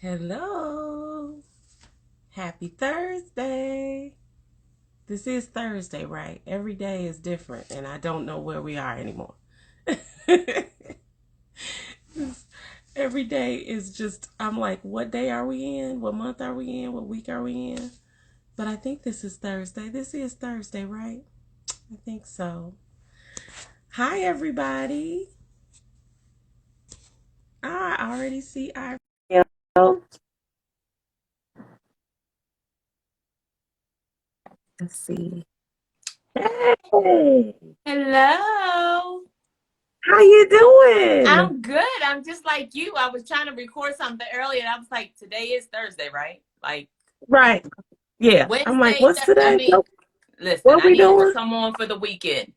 Hello. Happy Thursday. This is Thursday, right? Every day is different, and I don't know where we are anymore. Every day is just, I'm like, what day are we in? What month are we in? What week are we in? But I think this is Thursday. This is Thursday, right? I think so. Hi, everybody. I already see our. Let's see. Hey, Hello. how you doing? I'm good. I'm just like you. I was trying to record something earlier and I was like, today is Thursday, right? Like Right. Yeah. I'm like, Wednesday. what's today? Nope. Listen, What I we needed to doing? come on for the weekend.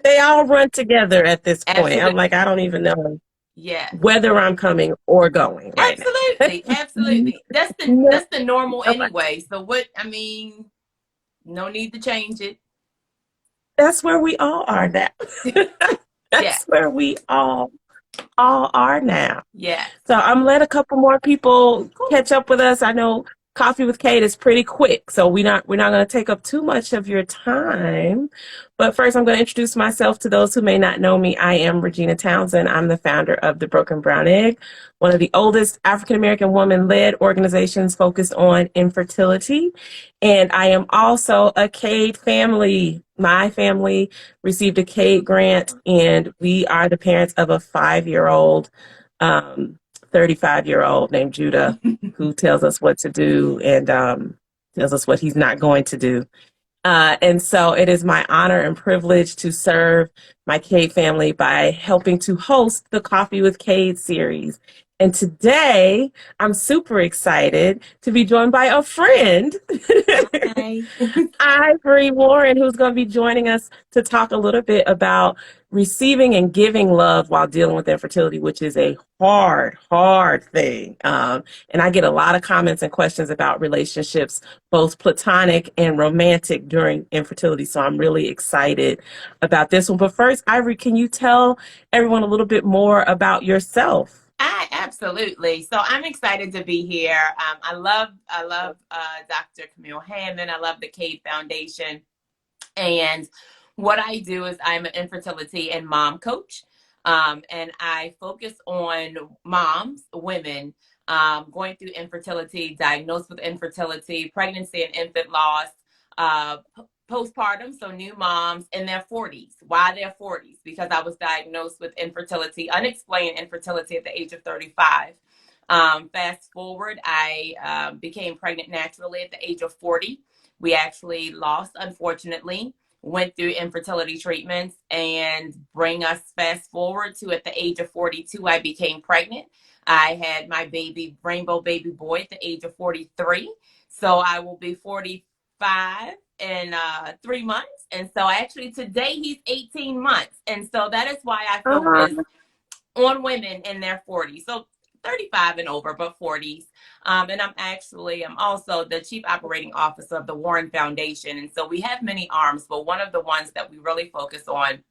They all run together at this point. I'm Absolutely. like, I don't even know Yeah. whether I'm coming or going right now. Absolutely. Absolutely. That's the No. that's the normal I'm like, anyway. So no need to change it. that's where we all are now. Yeah. That's where we all are now. Yes. So I'm let a couple more people Cool. catch up with us. I know Coffee with Cade is pretty quick, so we're not going to take up too much of your time. But first, I'm going to introduce myself to those who may not know me. I am Regina Townsend. I'm the founder of the Broken Brown Egg, one of the oldest African American woman-led organizations focused on infertility, and I am also a Cade family. My family received a Cade grant, and we are the parents of a 5-year-old, um, 35-year-old named Judah, who tells us what to do and tells us what he's not going to do. And so it is my honor and privilege to serve my Cade family by helping to host the Coffee with Cade series. And today I'm super excited to be joined by a friend, Hi. Ivori Warren, who's going to be joining us to talk a little bit about receiving and giving love while dealing with infertility, which is a hard thing. And I get a lot of comments and questions about relationships, both platonic and romantic, during infertility. So I'm really excited about this one. But first, Ivori, can you tell everyone a little bit more about yourself? Absolutely. So I'm excited to be here. I love Dr. Camille Hammond. I love the Cade Foundation. And what I do is I'm an infertility and mom coach. And I focus on moms, women going through infertility, diagnosed with infertility, pregnancy and infant loss, uh, postpartum, so new moms in their 40s. Why their 40s? Because I was diagnosed with infertility, unexplained infertility at the age of 35. Fast forward, I became pregnant naturally at the age of 40. We actually lost, unfortunately, went through infertility treatments, and bring us fast forward to at the age of 42, I became pregnant. I had my baby, rainbow baby boy, at the age of 43. So I will be 45 in 3 months. And so actually today he's 18 months. And so that is why I focus on women in their 40s. So 35 and over, but 40s. And I'm also the chief operating officer of the Warren Foundation. And so we have many arms, but one of the ones that we really focus on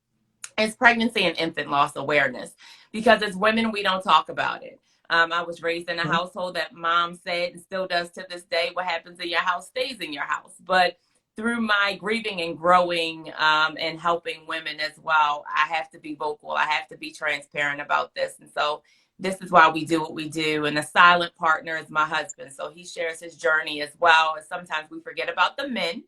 is pregnancy and infant loss awareness, because as women, we don't talk about it. I was raised in a household that mom said, and still does to this day, what happens in your house stays in your house. But through my grieving and growing and helping women as well, I have to be vocal. I have to be transparent about this. And so this is why we do what we do. And the silent partner is my husband. So he shares his journey as well. And sometimes we forget about the men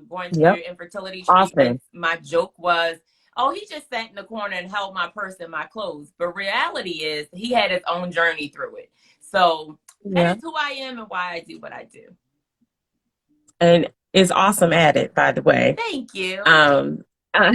going through Yep, infertility often. treatments. My joke was, oh, he just sat in the corner and held my purse and my clothes. But reality is he had his own journey through it. So that Yeah. is who I am and why I do what I do. And is awesome at it, by the way. Thank you. Um, uh,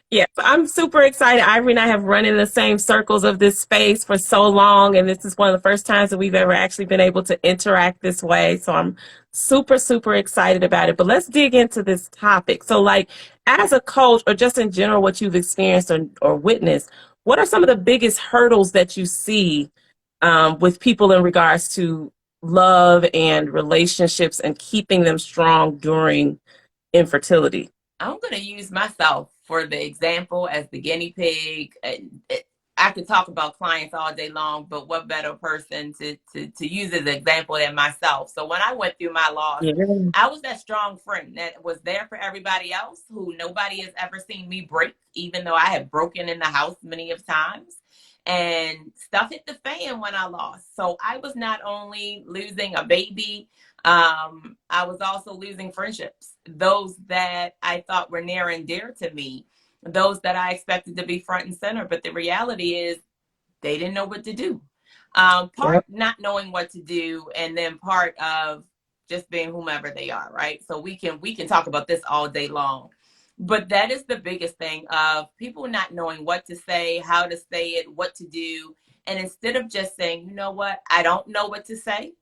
yeah, so I'm super excited. Ivory and I have run in the same circles of this space for so long, and this is one of the first times that we've ever actually been able to interact this way. So I'm super excited about it. But let's dig into this topic. So, like, as a coach, or just in general, what you've experienced or witnessed, what are some of the biggest hurdles that you see with people in regards to love and relationships and keeping them strong during infertility? I'm going to use myself for the example as the guinea pig. I could talk about clients all day long, but what better person to use as an example than myself? So when I went through my loss, Yeah. I was that strong friend that was there for everybody else who nobody has ever seen me break, even though I have broken in the house many of times. And stuff hit the fan when I lost. So I was not only losing a baby, I was also losing friendships, those that I thought were near and dear to me, those that I expected to be front and center. But the reality is they didn't know what to do. Part Yep. not knowing what to do, and then part of just being whomever they are, right? So we can talk about this all day long. But that is the biggest thing of people not knowing what to say, how to say it, what to do. And instead of just saying, you know what, I don't know what to say,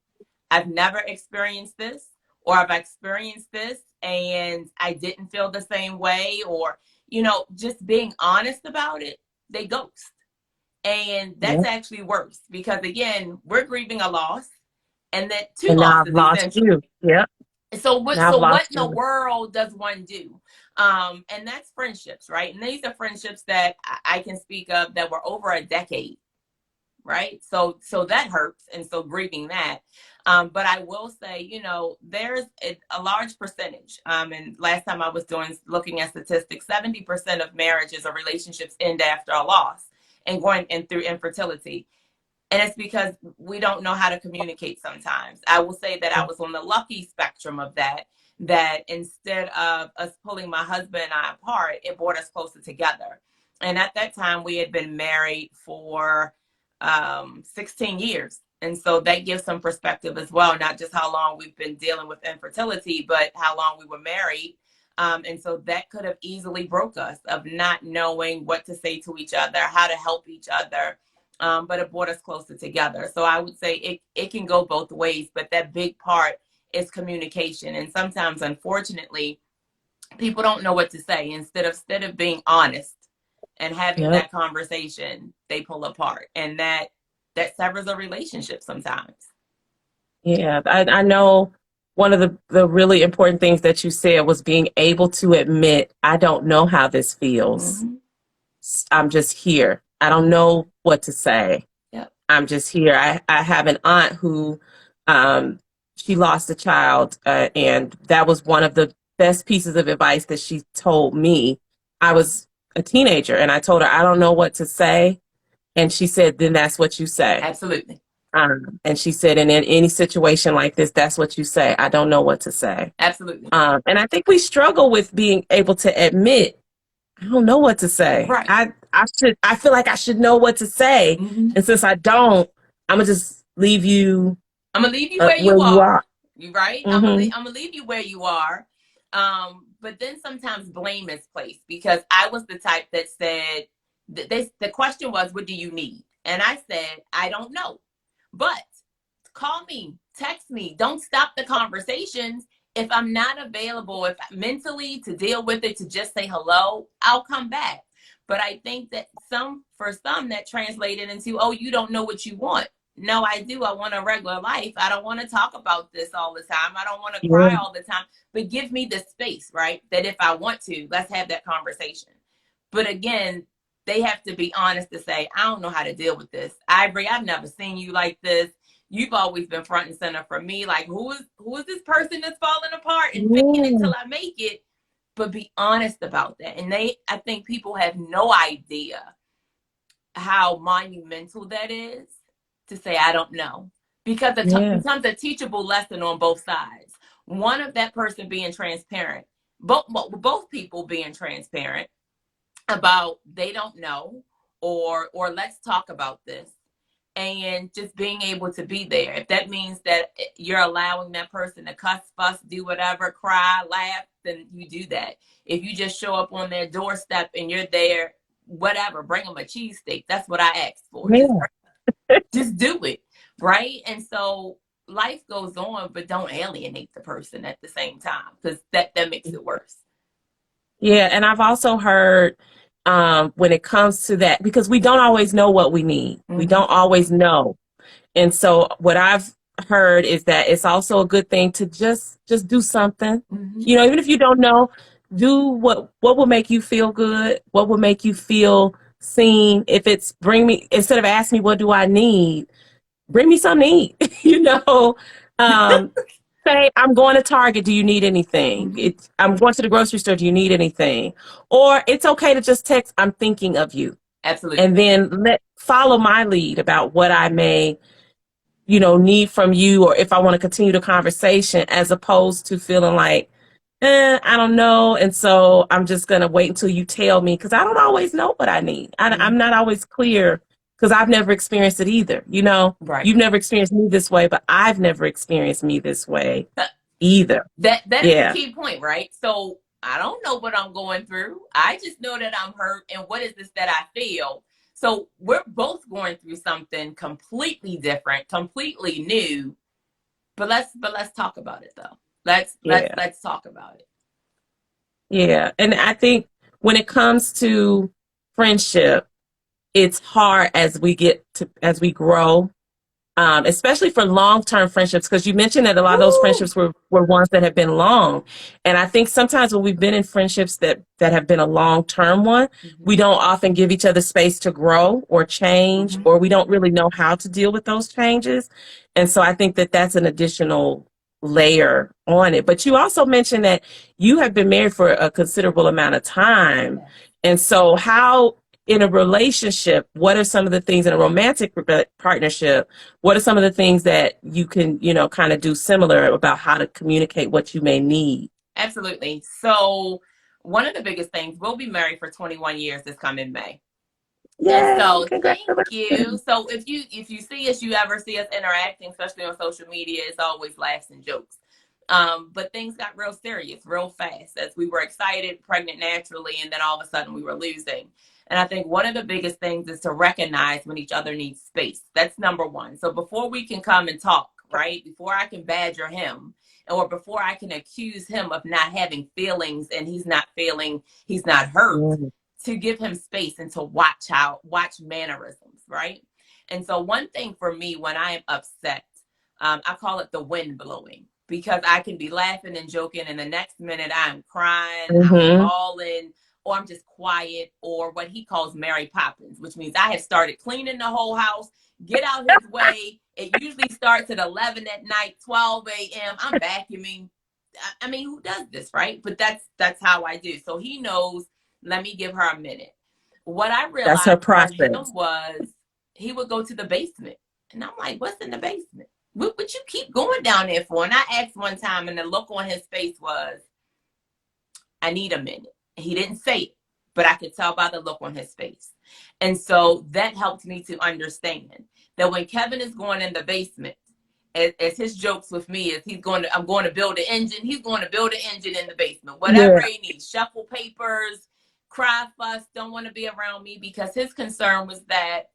I've never experienced this, or I've experienced this and I didn't feel the same way, or, just being honest about it, they ghost. And that's Yep. actually worse because, again, we're grieving a loss and then two And now I've losses lost you. essentially. Yep. So what Now I've so what lost in the you. world does one do? And that's friendships, right? And these are friendships that I can speak of that were over a decade, right? So that hurts, and so grieving that. But I will say, there's a large percentage. And last time I was looking at statistics, 70% of marriages or relationships end after a loss and going and through infertility. And it's because we don't know how to communicate sometimes. I will say that I was on the lucky spectrum of that instead of us pulling my husband and I apart, it brought us closer together. And at that time, we had been married for 16 years. And so that gives some perspective as well, not just how long we've been dealing with infertility, but how long we were married. And so that could have easily broke us of not knowing what to say to each other, how to help each other. But it brought us closer together. So I would say it can go both ways, but that big part is communication. And sometimes, unfortunately, people don't know what to say. Instead of being honest and having Yep. that conversation, they pull apart, and that severs a relationship sometimes. Yeah. I know one of the really important things that you said was being able to admit, I don't know how this feels. Mm-hmm. I'm just here. I don't know what to say. Yep. I'm just here. I have an aunt who, she lost a child, and that was one of the best pieces of advice that she told me. I was a teenager, and I told her, I don't know what to say. And she said, then that's what you say. Absolutely. And she said, and in any situation like this, that's what you say. I don't know what to say. Absolutely. And I think we struggle with being able to admit, I don't know what to say. Right. I feel like I should know what to say. Mm-hmm. And since I don't, I'm gonna just leave you I'm gonna leave you where where you you are. are. You right? Mm-hmm. I'm gonna leave you where you are. But then sometimes blame is placed because I was the type that said the question was, what do you need? And I said, I don't know. But call me, text me. Don't stop the conversations. If I'm not available, if mentally to deal with it, to just say hello, I'll come back. But I think that for some that translated into, oh, you don't know what you want. No, I do. I want a regular life. I don't want to talk about this all the time. I don't want to Yeah. cry all the time. But give me the space, right? That if I want to, let's have that conversation. But again, they have to be honest to say, I don't know how to deal with this. Ivory, I've never seen you like this. You've always been front and center for me. Like, who is this person that's falling apart and faking it Yeah. till I make it? But be honest about that. And I think people have no idea how monumental that is to say, I don't know. Because it Yeah. becomes a teachable lesson on both sides. One of that person being transparent, both people being transparent about they don't know, or let's talk about this, and just being able to be there. If that means that you're allowing that person to cuss, fuss, do whatever, cry, laugh, then you do that. If you just show up on their doorstep and you're there, whatever, bring them a cheesesteak. That's what I asked for. Yeah. Just do it, right? And so life goes on, but don't alienate the person at the same time, because that makes it worse. Yeah. And I've also heard, when it comes to that, because we don't always know what we need. We Mm-hmm. don't always know. And so what I've heard is that it's also a good thing to just do something. Mm-hmm. Even if you don't know, do what will make you feel good, what will make you feel seen, if it's bring me, instead of asking me, what do I need? Bring me something to eat, you know? Um, say, I'm going to Target. Do you need anything? Mhm. I'm going to the grocery store. Do you need anything? Or it's okay to just text, I'm thinking of you. And Absolutely. then follow my lead about what I may, need from you, or if I want to continue the conversation, as opposed to feeling like, I don't know. And so I'm just going to wait until you tell me, because I don't always know what I need. I'm Mhm. not always clear because I've never experienced it either. Right. You've never experienced me this way, but I've never experienced me this way either. That is the Yeah. key point, right? So I don't know what I'm going through. I just know that I'm hurt, and what is this that I feel? So we're both going through something completely different, completely new. But let's talk about it though. Let's let's Yeah. let's talk about it. Yeah. And I think when it comes to friendship, it's hard as we grow, especially for long-term friendships, because you mentioned that a lot of those Woo! friendships were ones that have been long. And I think sometimes when we've been in friendships that have been a long-term one, Mm-hmm. we don't often give each other space to grow or change, Mm-hmm. or we don't really know how to deal with those changes. And so I think that that's an additional layer on it. But you also mentioned that you have been married for a considerable amount of time. Yes. And so how, in a relationship, what are some of the things in a romantic partnership, what are some of the things that you can, kind of do similar about how to communicate what you may need? Absolutely. So one of the biggest things, we'll be married for 21 years this coming May. And Yay, so thank you. congratulations. So if you see us, you ever see us interacting, especially on social media, it's always laughs and jokes. But things got real serious real fast as we were excited, pregnant naturally, and then all of a sudden we were losing. And I think one of the biggest things is to recognize when each other needs space. That's number one. So before we can come and talk, right? Before I can badger him, or before I can accuse him of not having feelings and he's not feeling, he's not hurt, Mm, to give him space and to watch mannerisms, right? And so one thing for me when I am upset, I call it the wind blowing, because I can be laughing and joking, and the next minute I'm crying, I'm mm-hmm. bawling, or I'm just quiet, or what he calls Mary Poppins, which means I have started cleaning the whole house. Get out his way. It usually starts at 11 at night, 12 a.m. I'm vacuuming. I mean, who does this, right? But that's how I do. So he knows, let me give her a minute. What I That's her realized for him process. was he would go to the basement. And I'm like, what's in the basement? What would you keep going down there for? And I asked one time, and the look on his face was, I need a minute. He didn't say it, but I could tell by the look on his face. And so that helped me to understand that when Kevin is going in the basement, as his jokes with me is, I'm going to build an engine. He's going to build an engine in the basement. Whatever Yeah. he needs, shuffle papers, cry, fuss, don't want to be around me, because his concern was that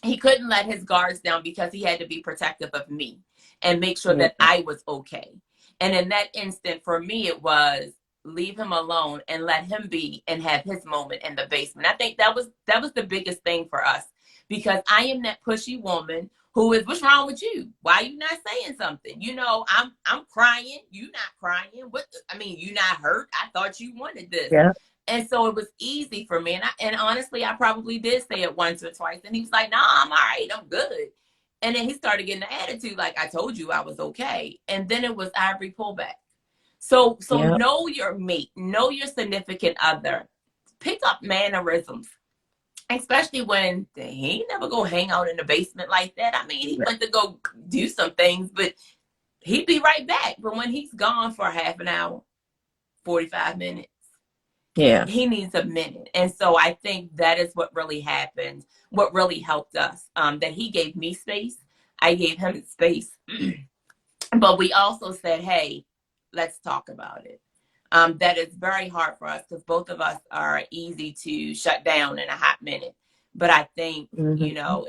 he couldn't let his guards down because he had to be protective of me and make sure Yeah. that I was okay. And in that instant, for me, it was leave him alone and let him be and have his moment in the basement. I think that was the biggest thing for us, because I am that pushy woman who is, what's wrong with you? Why are you not saying something? I'm crying. You not crying. What? I mean, you not hurt. I thought you wanted this. Yeah. And so it was easy for me. And honestly, I probably did say it once or twice. And he was like, nah, I'm all right. I'm good. And then he started getting the attitude like, I told you I was okay. And then it was Ivory pullback. So Yeah. know your mate, know your significant other. Pick up mannerisms, especially when he ain't never go hang out in the basement like that. I mean, he went to go do some things, but he'd be right back. But when he's gone for half an hour, 45 minutes, Yeah. he needs a minute. And so I think that is what really happened, what really helped us, that he gave me space, I gave him space. But we also said, hey, let's talk about it. That is very hard for us because both of us are easy to shut down in a hot minute. But I think, Mm-hmm.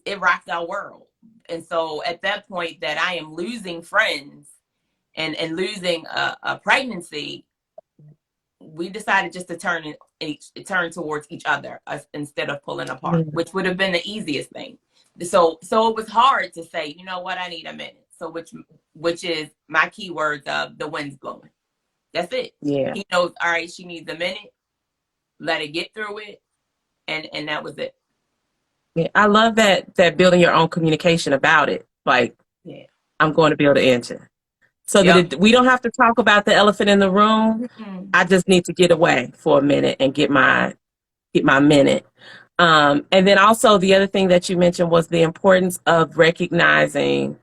it rocked our world. And so at that point that I am losing friends and losing a pregnancy, we decided just to turn towards each other, instead of pulling apart, Yeah. which would have been the easiest thing. So it was hard to say, you know what, I need a minute. So which is my keywords of the wind's blowing. That's it. Yeah. He knows, all right, she needs a minute. let it get through it, and that was it. Yeah, I love that building your own communication about it. Like, Yeah. I'm going to build an engine. So that Yep. we don't have to talk about the elephant in the room. Mm-mm. I just need to get away for a minute and get my minute. And then also the other thing that you mentioned was the importance of recognizing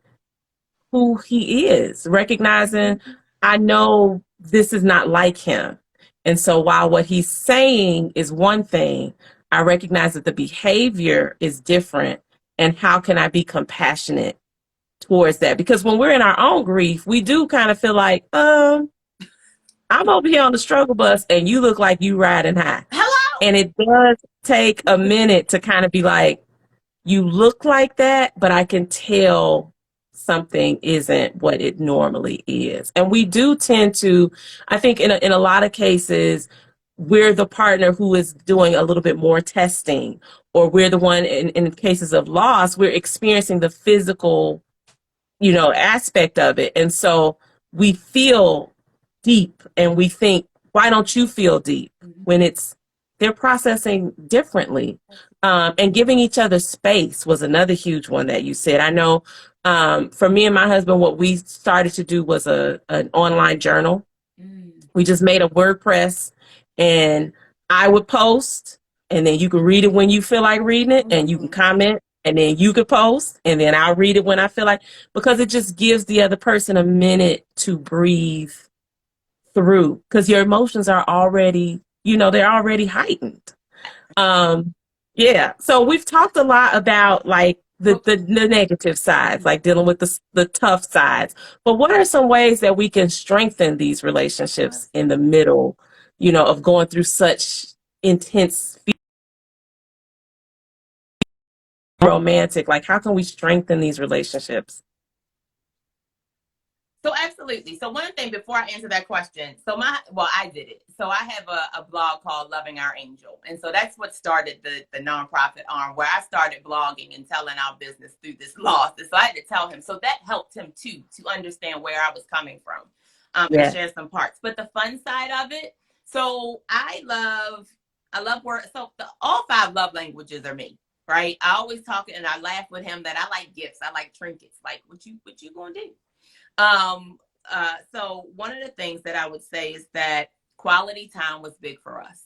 who he is, recognizing I know this is not like him. And so while what he's saying is one thing, I recognize that the behavior is different. And how can I be compassionate towards that? Because when we're in our own grief, we do kind of feel like, I'm over here on the struggle bus and you look like you riding high. Hello. And it does take a minute to kind of be like, you look like that, but I can tell something isn't what it normally is. And we do tend to, I think in a lot of cases, we're the partner who is doing a little bit more testing, or we're the one in cases of loss, we're experiencing the physical, aspect of it. And so we feel deep and we think, why don't you feel deep when they're processing differently? And giving each other space was another huge one that you said. I know for me and my husband, what we started to do was an online journal. We just made a WordPress and I would post and then you can read it when you feel like reading it and you can comment and then you could post and then I'll read it when I feel like, because it just gives the other person a minute to breathe through, because your emotions are already, they're already heightened. Yeah. So we've talked a lot about like the negative sides, like dealing with the tough sides. But what are some ways that we can strengthen these relationships in the middle, of going through such intense romantic? Like, how can we strengthen these relationships? So absolutely. So one thing before I answer that question, I did it. So I have a blog called Loving Our Angel. And so that's what started the nonprofit arm, where I started blogging and telling our business through this loss. And so I had to tell him. So that helped him too, to understand where I was coming from, and Yeah. share some parts. But the fun side of it, so I love work. So all five love languages are me. Right. I always talk and I laugh with him that I like gifts. I like trinkets. Like, what you gonna do? So one of the things that I would say is that quality time was big for us.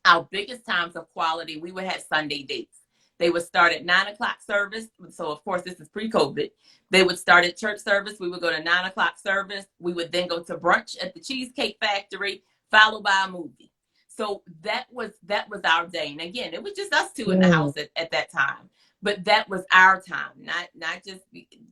Our biggest times of quality, we would have Sunday dates. They would start at 9 o'clock service. So of course, this is pre-COVID. They would start at church service. We would go to 9 o'clock service. We would then go to brunch at the Cheesecake Factory, followed by a movie. So that was our day. And again, it was just us two in the house at that time. But that was our time, not just,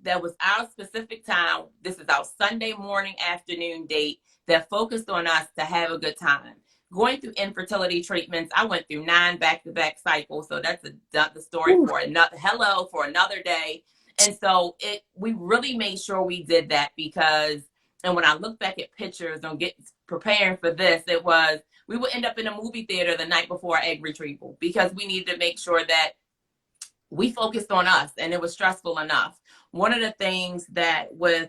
that was our specific time. This is our Sunday morning, afternoon date that focused on us to have a good time. Going through infertility treatments, I went through 9 back-to-back cycles. So that's the story for another day. And so we really made sure we did that because, and when I look back at pictures and get preparing for this, we would end up in a movie theater the night before our egg retrieval because we needed to make sure that we focused on us, and it was stressful enough. One of the things that with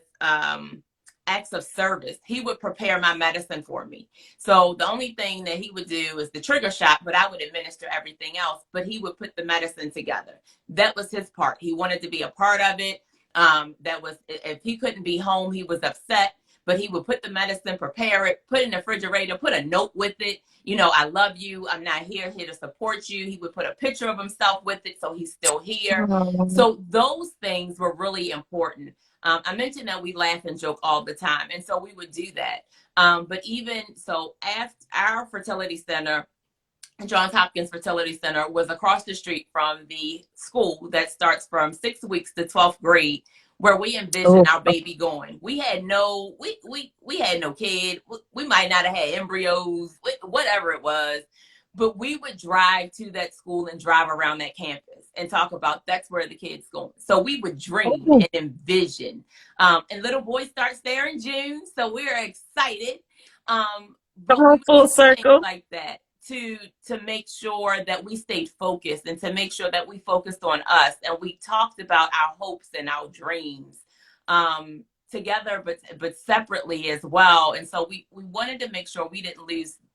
acts of service, he would prepare my medicine for me. So the only thing that he would do is the trigger shot, but I would administer everything else, but he would put the medicine together. That was his part. He wanted to be a part of it. That was, if he couldn't be home, he was upset, but he would put the medicine, prepare it, put it in the refrigerator, put a note with it. I love you. I'm not here to support you. He would put a picture of himself with it, so he's still here. So those things were really important. I mentioned that we laugh and joke all the time, and so we would do that. But even so, after our fertility center, Johns Hopkins Fertility Center, was across the street from the school that starts from 6 weeks to 12th grade, where we envisioned our baby going. We had no kid. We might not have had embryos, whatever it was, but we would drive to that school and drive around that campus and talk about that's where the kid's going. So we would dream and envision. And little boy starts there in June, so we're excited. But we would Full do things circle. like that to make sure that we stayed focused and to make sure that we focused on us and we talked about our hopes and our dreams together, but separately as well. And so we wanted to make sure we didn't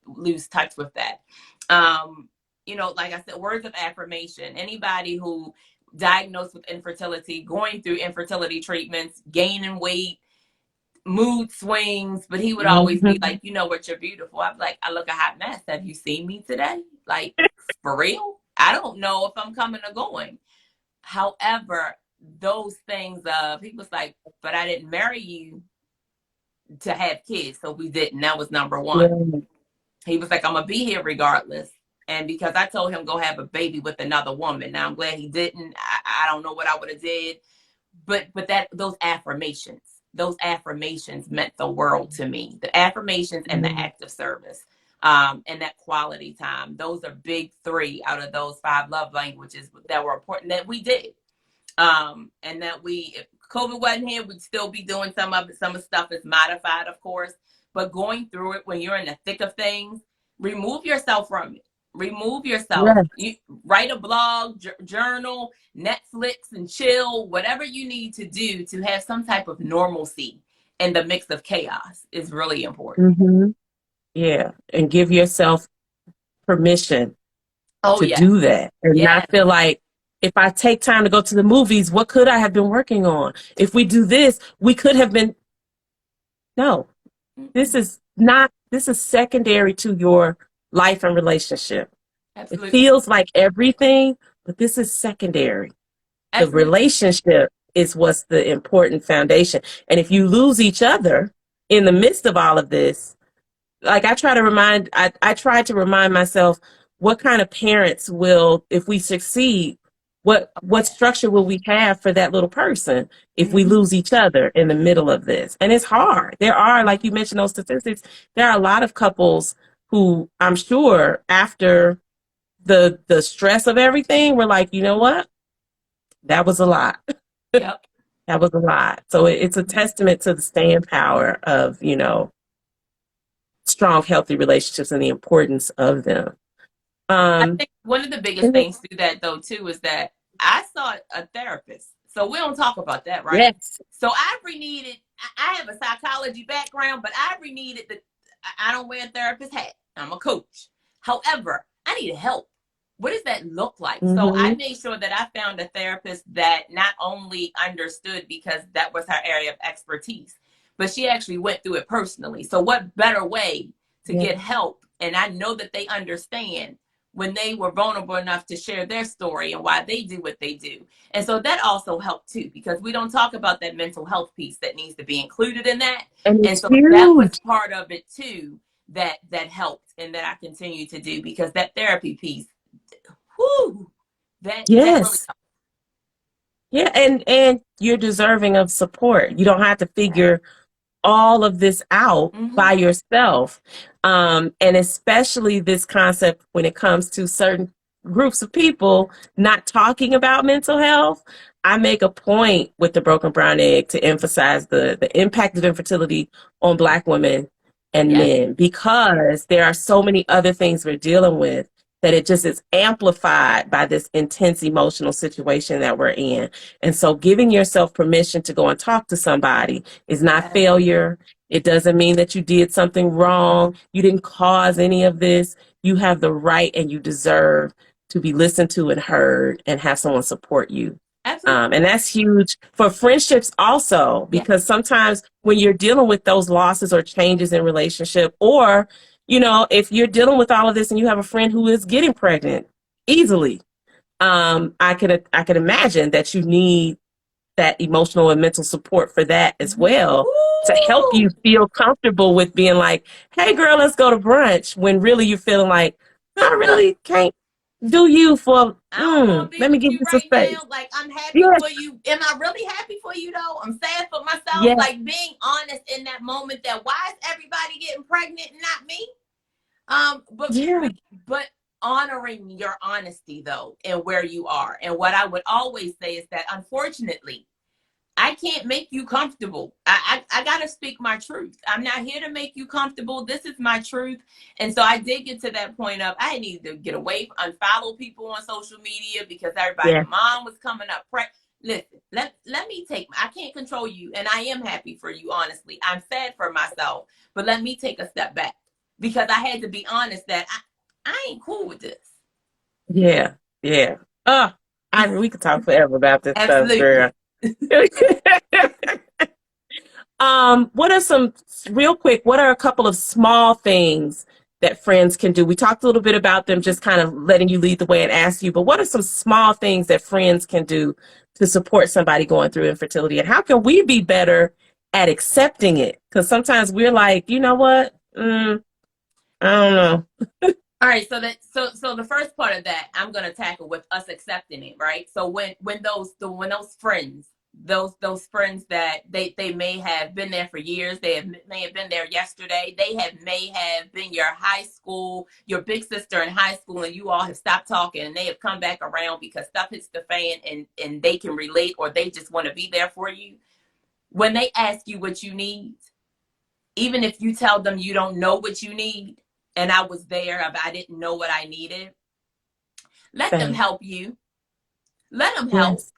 lose touch with that. Um, you know, like I said, words of affirmation. Anybody who diagnosed with infertility, going through infertility treatments, gaining weight, mood swings, but he would always be Mhm. like, you know what, you're beautiful. I'm like, I look a hot mess. Have you seen me today? Like, for real? I don't know if I'm coming or going. However, those things of he was like, but I didn't marry you to have kids, so we didn't. That was number one. Yeah. He was like, I'm gonna be here regardless. And because I told him go have a baby with another woman. Now I'm glad he didn't. I don't know what I would have did, but that those affirmations meant the world to me. The affirmations and the Mhm. act of service, and that quality time. Those are big three out of those five love languages that were important that we did. And that if COVID wasn't here, we'd still be doing some of it. Some of the stuff is modified, of course, but going through it when you're in the thick of things, remove yourself from it. Remove yourself. Yeah. You write a blog, journal, Netflix, and chill. Whatever you need to do to have some type of normalcy in the mix of chaos is really important. Hmm. Yeah. And give yourself permission Oh to yes, do that and not yes. feel like if I take time to go to the movies, what could I have been working on? If we do this, we could have been. No, Mm-mm. this is secondary to your life and relationship. It Absolutely, feels like everything, but this is secondary. The absolutely. relationship is what's the important foundation. And if you lose each other in the midst of all of this, like I try to remind myself what kind of parents will, if we succeed, what structure will we have for that little person if we Mm-hmm. lose each other in the middle of this? And it's hard. There are, like you mentioned those statistics, there are a lot of couples who I'm sure after the stress of everything were like, you know what? That was a lot. Yep. That was a lot. So it's a testament to the staying power of, strong, healthy relationships and the importance of them. I Um, think one of the biggest and it- things through that though too is that I saw a therapist. So we don't talk about that, right? yes, So Ivory needed. I have a psychology background, but Ivory needed the. I don't wear a therapist hat. I'm a coach. However, I needed help. What does that look like? So I hmm made sure that I found a therapist that not only understood because that was her area of expertise, but she actually went through it personally. So what better way to yeah, get help? And I know that they understand when they were vulnerable enough to share their story and why they do what they do. And so that also helped too, because we don't talk about that mental health piece that needs to be included in that. and And it's so that was huge. part of it too, that helped and that I continue to do because that therapy piece, whoo, that really Yes, yeah, and you're deserving of support. You don't have to figure all of this out helped. Mm-hmm. by yourself. And especially this concept when it comes to certain groups of people not talking about mental health. I make a point with the broken brown egg to emphasize the impact of infertility on Black women and Yes, men because there are so many other things we're dealing with that it just is amplified by this intense emotional situation that we're in. And so giving yourself permission to go and talk to somebody is not yes, failure. It doesn't mean that you did something wrong. You didn't cause any of this. You have the right and you deserve to be listened to and heard and have someone support you. absolutely. And that's huge for friendships also, Yes, because sometimes when you're dealing with those losses or changes in relationship, or, if you're dealing with all of this and you have a friend who is getting pregnant easily, I could imagine that you need that emotional and mental support for that as mm-hmm. well to help you Woo! feel comfortable with being like, hey girl, let's go to brunch when really you're feeling like, I really can't do you for, I don't want to be let me with give you you some right space. now. Like, I'm happy Yes, for you. Am I really happy for you, though? I'm sad for myself. yes, Like, being honest in that moment that why is everybody getting pregnant and not me? But, yeah. but honoring your honesty, though, and where you are. And what I would always say is that, unfortunately, I can't make you comfortable. I gotta speak my truth. I'm not here to make you comfortable. This is my truth. And so I did get to that point of I needed to get away, unfollow people on social media because everybody, Yeah. mom was coming up. Listen, let me take. I can't control you, and I am happy for you. Honestly, I'm sad for myself, but let me take a step back because I had to be honest that I ain't cool with this. Yeah. Yeah. Oh, we could talk forever about this stuff, girl. Absolutely. What are some real quick, what are a couple of small things that friends can do? We talked a little bit about them just kind of letting you lead the way and ask you, but what are some small things that friends can do to support somebody going through infertility? And how can we be better at accepting it? Because sometimes we're like, you know what? I don't know. All right, so the first part of that I'm gonna tackle with us accepting it, right? So when those friends, those friends that they may have been there for years, may have been there yesterday, may have been your high school, your big sister in high school, and you all have stopped talking, and they have come back around because stuff hits the fan, and they can relate, or they just want to be there for you. When they ask you what you need, even if you tell them you don't know what you need, and I was there, but I didn't know what I needed, let them Thanks. help you. Let them help. Yes.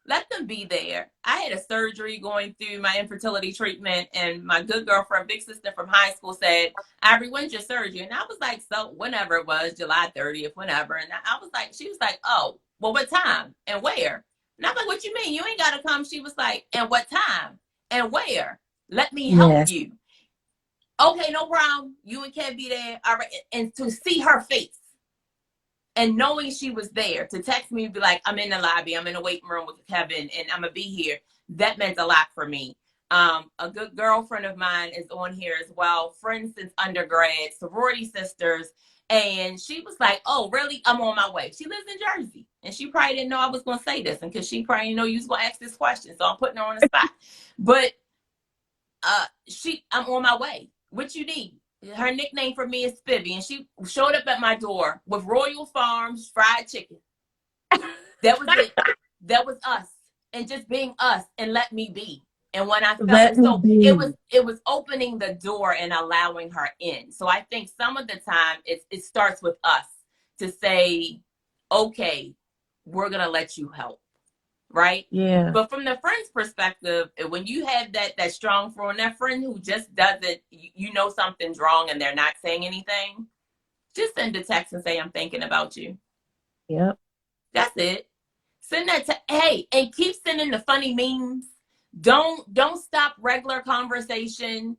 Let them be there. I had a surgery going through my infertility treatment, and my good girlfriend, big sister from high school, said, Ivory, when's your surgery? And I was like, so whenever it was, July 30th, whenever. And I was like, she was like, oh, well, what time and where? And I'm like, what you mean? You ain't got to come. She was like, and what time and where? Let me help Yes. you. Okay, no problem. You and Kev be there. All right. And to see her face and knowing she was there, to text me and be like, I'm in the lobby, I'm in the waiting room with Kevin, and I'm gonna be here. That meant a lot for me. A good girlfriend of mine is on here as well, friends since undergrad, sorority sisters. And she was like, oh, really? I'm on my way. She lives in Jersey. And she probably didn't know I was going to say this. And because she probably didn't know you was going to ask this question. So I'm putting her on the spot. But I'm on my way. What you need? Her nickname for me is Spivvy, and she showed up at my door with Royal Farms fried chicken. That was it. That was us, and just being us, and let me be. And when I felt, Let and me so be. it was opening the door and allowing her in. So I think some of the time it starts with us to say, okay, we're gonna let you help, right? Yeah. But from the friend's perspective, when you have that strong friend, that friend who just doesn't, you know something's wrong and they're not saying anything, just send a text and say, I'm thinking about you. Yep. That's it. Send that to, hey, and keep sending the funny memes. Don't stop regular conversation.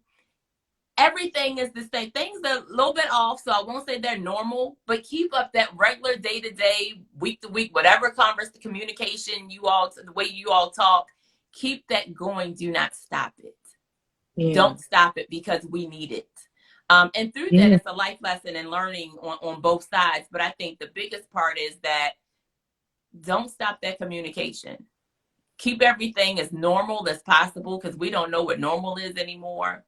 Everything is the same. Things are a little bit off, so I won't say they're normal, but keep up that regular day to day, week to week, whatever converse, communication you all, the way you all talk, keep that going. Do not stop it. Yeah. Don't stop it because we need it. And through that, Yeah. it's a life lesson and learning on both sides. But I think the biggest part is that don't stop that communication. Keep everything as normal as possible because we don't know what normal is anymore.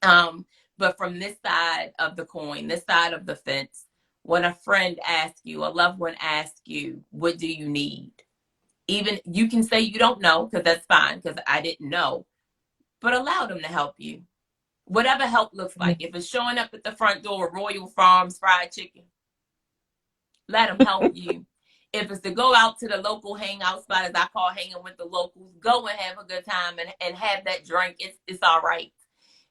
But from this side of the coin, this side of the fence, when a friend asks you, a loved one asks you, what do you need? Even you can say you don't know because that's fine because I didn't know, but allow them to help you. Whatever help looks like. If it's showing up at the front door, Royal Farms fried chicken, let them help you. If it's to go out to the local hangout spot, as I call hanging with the locals, go and have a good time and have that drink. It's all right.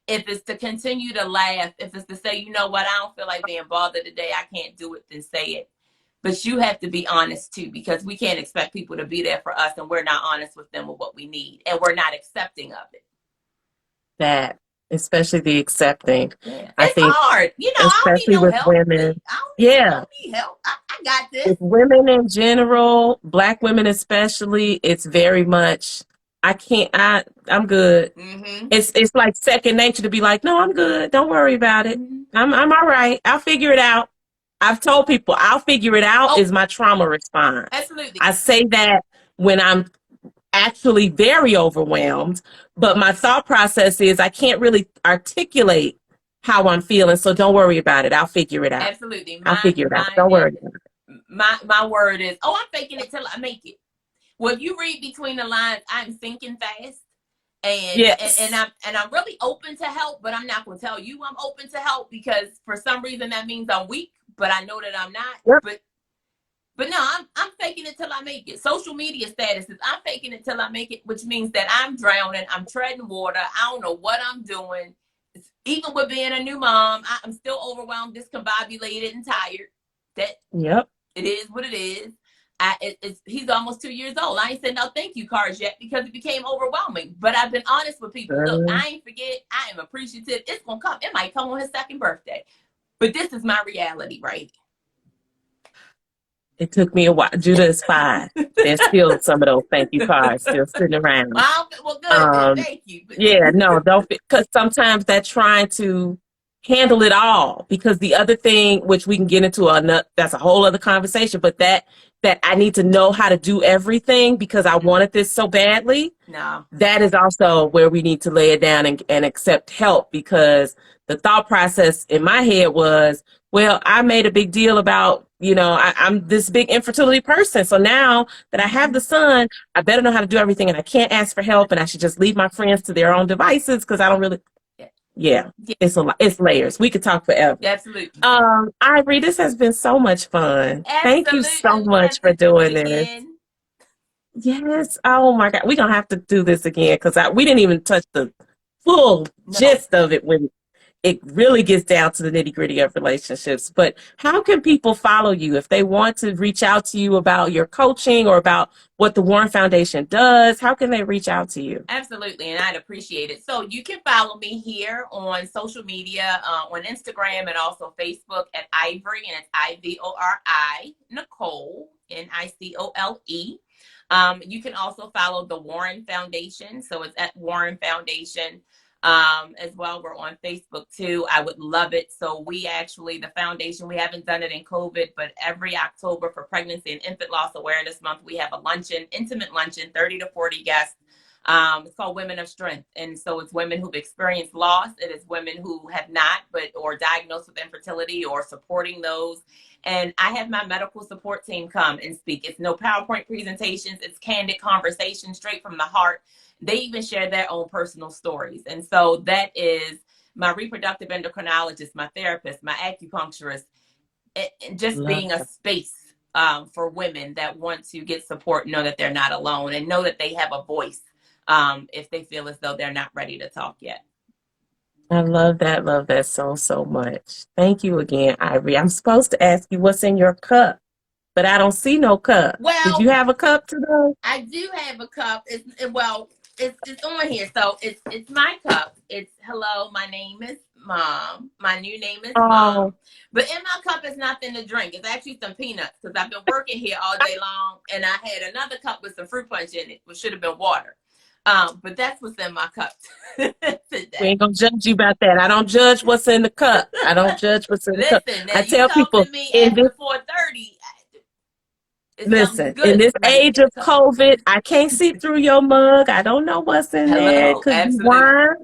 If it's to continue to laugh, if it's to say, you know what, I don't feel like being bothered today, I can't do it, then say it. But you have to be honest too, because we can't expect people to be there for us and we're not honest with them with what we need and we're not accepting of it. That, especially the accepting. Yeah. I It's think, hard. I don't need especially no with help. women. I Yeah. don't need help. I got this. With women in general, black women especially, it's very much, I can't, I'm good. Mm-hmm. It's like second nature to be like, no, I'm good. Don't worry about it. Mm-hmm. I'm all right. I'll figure it out. I've told people I'll figure it out Oh, is my trauma response. absolutely. I say that when I'm actually very overwhelmed, but my thought process is I can't really articulate how I'm feeling, so don't worry about it. I'll figure it out. Absolutely. I'll figure it out. Mine Don't is worry about it. my word is, oh, I'm faking it till I make it. Well, if you read between the lines, I'm thinking fast. Yes. I'm really open to help, but I'm not gonna tell you I'm open to help because for some reason that means I'm weak, but I know that I'm not. Yep. But no, I'm faking it till I make it. Social media status is I'm faking it till I make it, which means that I'm drowning, I'm treading water, I don't know what I'm doing. even with being a new mom, I'm still overwhelmed, discombobulated, and tired. That Yep. it is what it is. He's almost 2 years old. I ain't sent no thank you cards yet because it became overwhelming. But I've been honest with people. Look, I ain't forget. I am appreciative. It's gonna come. It might come on his second birthday. But this is my reality, right? It took me a while. Judah is 5. There's still some of those thank you cards still sitting around. Well, good. Thank you. Yeah, no, don't, because sometimes they're trying to handle it all. Because the other thing, which we can get into that's a whole other conversation, but that I need to know how to do everything because I wanted this so badly. No, that is also where we need to lay it down and accept help, because the thought process in my head was, well, I made a big deal about, I'm this big infertility person. So now that I have the son, I better know how to do everything, and I can't ask for help, and I should just leave my friends to their own devices because I don't really. Yeah, it's a lot. It's layers. We could talk forever. Absolutely. Ivori, this has been so much fun. Absolutely. Thank you so much for doing this. Yes. Oh my God. We're going to have to do this again because we didn't even touch the full gist of it when it really gets down to the nitty gritty of relationships. But how can people follow you if they want to reach out to you about your coaching or about what the Warren Foundation does? How can they reach out to you? Absolutely. And I'd appreciate it. So you can follow me here on social media, on Instagram and also Facebook at Ivori, and it's Ivori, Nicole, Nicole. You can also follow the Warren Foundation. So it's at Warren Foundation as well. We're on Facebook too. I would love it. So the foundation, we haven't done it in COVID, but every October for Pregnancy and Infant Loss Awareness Month, we have a luncheon, intimate luncheon, 30 to 40 guests. It's called Women of Strength. And so it's women who've experienced loss. It is women who have not, or diagnosed with infertility or supporting those. And I have my medical support team come and speak. It's no PowerPoint presentations. It's candid conversation straight from the heart. They even share their own personal stories. And so that is my reproductive endocrinologist, my therapist, my acupuncturist, and just being a space for women that want to get support, know that they're not alone, and know that they have a voice if they feel as though they're not ready to talk yet. I love that so much. Thank you again, Ivori. I'm supposed to ask you what's in your cup, but I don't see no cup. Well, did you have a cup today? I do have a cup. It's on here. So it's my cup. It's hello, my name is Mom. My new name is Mom. But in my cup is nothing to drink. It's actually some peanuts because I've been working here all day long, and I had another cup with some fruit punch in it, which should have been water. But that's what's in my cup today. We ain't gonna judge you about that. I don't judge what's in the cup. I don't judge what's in the cup. I tell people in this 4:30. Listen, in this age of COVID, I can't see through your mug. I don't know what's in there. It could be wine.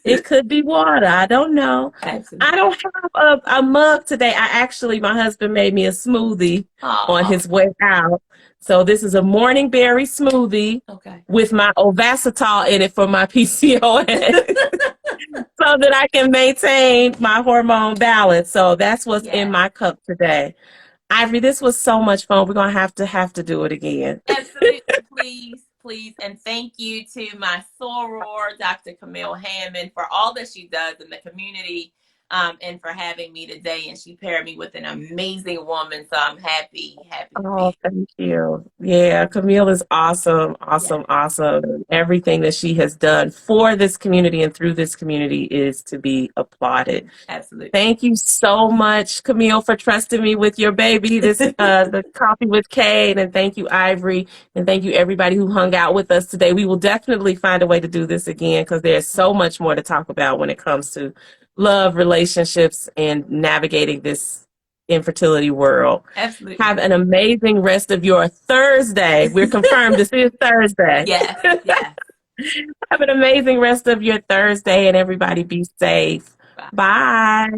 It could be water. I don't know. Absolutely. I don't have a mug today. My husband made me a smoothie on his way out. So this is a morning berry smoothie with my Ovasitol in it for my PCOS so that I can maintain my hormone balance. So that's what's in my cup today. Ivori, this was so much fun. We're going to have to do it again. Absolutely. Please. And thank you to my soror, Dr. Camille Hammond, for all that she does in the community. And for having me today. And she paired me with an amazing woman. So I'm happy. Oh, thank you. Yeah, Camille is awesome. And everything that she has done for this community and through this community is to be applauded. Absolutely. Thank you so much, Camille, for trusting me with your baby, the Coffee with Cade. And thank you, Ivori. And thank you, everybody who hung out with us today. We will definitely find a way to do this again because there's so much more to talk about when it comes to love, relationships, and navigating this infertility world. Absolutely. Have an amazing rest of your Thursday. We're confirmed this is Thursday. Yes. Have an amazing rest of your Thursday, and everybody be safe. Bye.